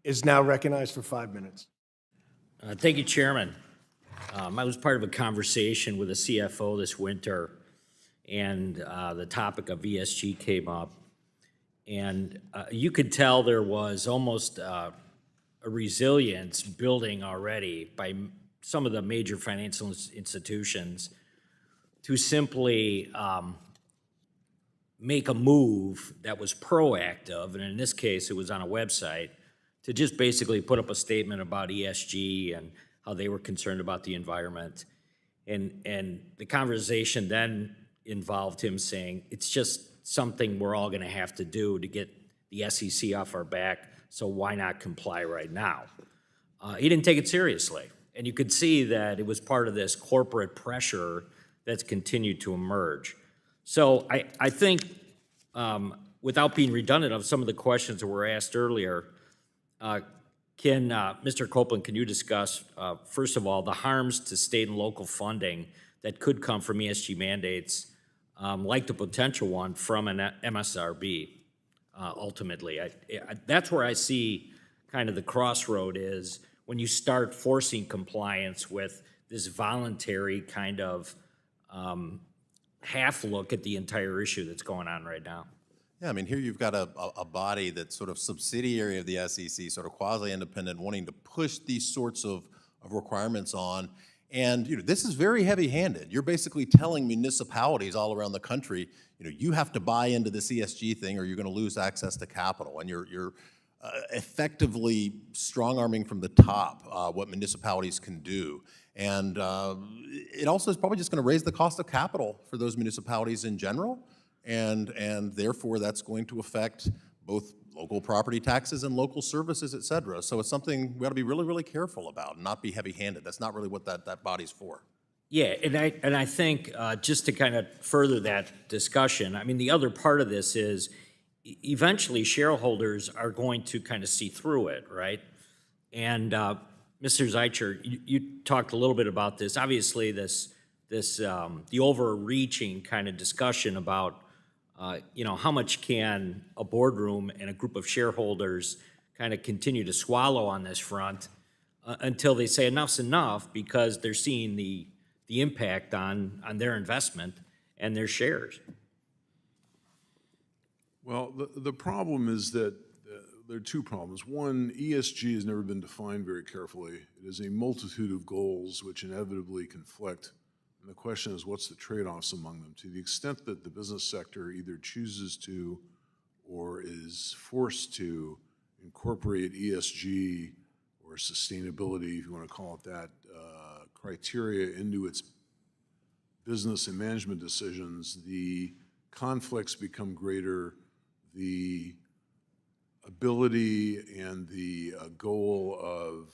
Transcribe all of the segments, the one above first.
is now recognized for 5 minutes. Thank you, Chairman. I was part of a conversation with a CFO this winter, and the topic of ESG came up. And you could tell there was almost a resilience building already by some of the major financial institutions to simply make a move that was proactive, and in this case, it was on a website, to just basically put up a statement about ESG and how they were concerned about the environment. And the conversation then involved him saying, it's just something we're all gonna have to do to get the SEC off our back, so why not comply right now? He didn't take it seriously. And you could see that it was part of this corporate pressure that's continued to emerge. So I think, without being redundant of some of the questions that were asked earlier, Mr. Copeland, can you discuss, first of all, the harms to state and local funding that could come from ESG mandates, like the potential one from an MSRB, ultimately? That's where I see kind of the crossroad is when you start forcing compliance with this voluntary kind of half look at the entire issue that's going on right now. Yeah, I mean, here you've got a body that's sort of subsidiary of the SEC, sort of quasi-independent, wanting to push these sorts of requirements on. And this is very heavy-handed. You're basically telling municipalities all around the country, you have to buy into this ESG thing or you're going to lose access to capital. And you're effectively strong-arming from the top what municipalities can do. And it also is probably just going to raise the cost of capital for those municipalities in general. And therefore, that's going to affect both local property taxes and local services, et cetera. So it's something we ought to be really, really careful about and not be heavy-handed. That's not really what that body's for. Yeah, and I think just to kind of further that discussion, I mean, the other part of this is eventually shareholders are going to kind of see through it, right? And Mr. Zeitcher, you talked a little bit about this. Obviously, the overreaching kind of discussion about how much can a boardroom and a group of shareholders kind of continue to swallow on this front until they say enough's enough because they're seeing the impact on their investment and their shares. Well, the problem is that there are two problems. One, ESG has never been defined very carefully. It is a multitude of goals which inevitably conflict. And the question is, what's the trade-offs among them? To the extent that the business sector either chooses to or is forced to incorporate ESG or sustainability, if you want to call it that, criteria into its business and management decisions, the conflicts become greater, the ability and the goal of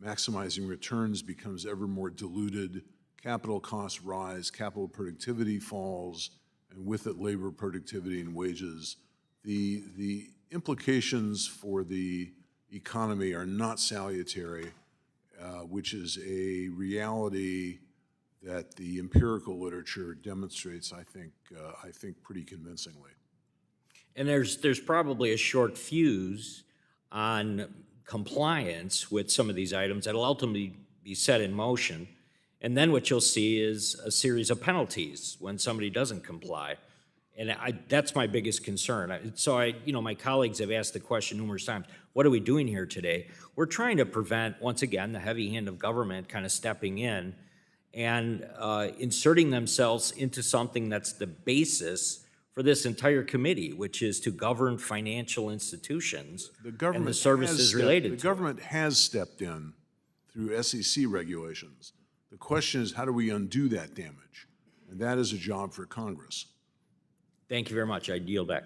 maximizing returns becomes ever more diluted. Capital costs rise, capital productivity falls, and with it labor productivity and wages. The implications for the economy are not salutary, which is a reality that the empirical literature demonstrates, I think pretty convincingly. And there's probably a short fuse on compliance with some of these items that'll ultimately be set in motion. And then what you'll see is a series of penalties when somebody doesn't comply. And that's my biggest concern. So my colleagues have asked the question numerous times, what are we doing here today? We're trying to prevent, once again, the heavy hand of government kind of stepping in and inserting themselves into something that's the basis for this entire committee, which is to govern financial institutions and the services related to it. The government has stepped in through SEC regulations. The question is, how do we undo that damage? And that is a job for Congress. Thank you very much. I yield back.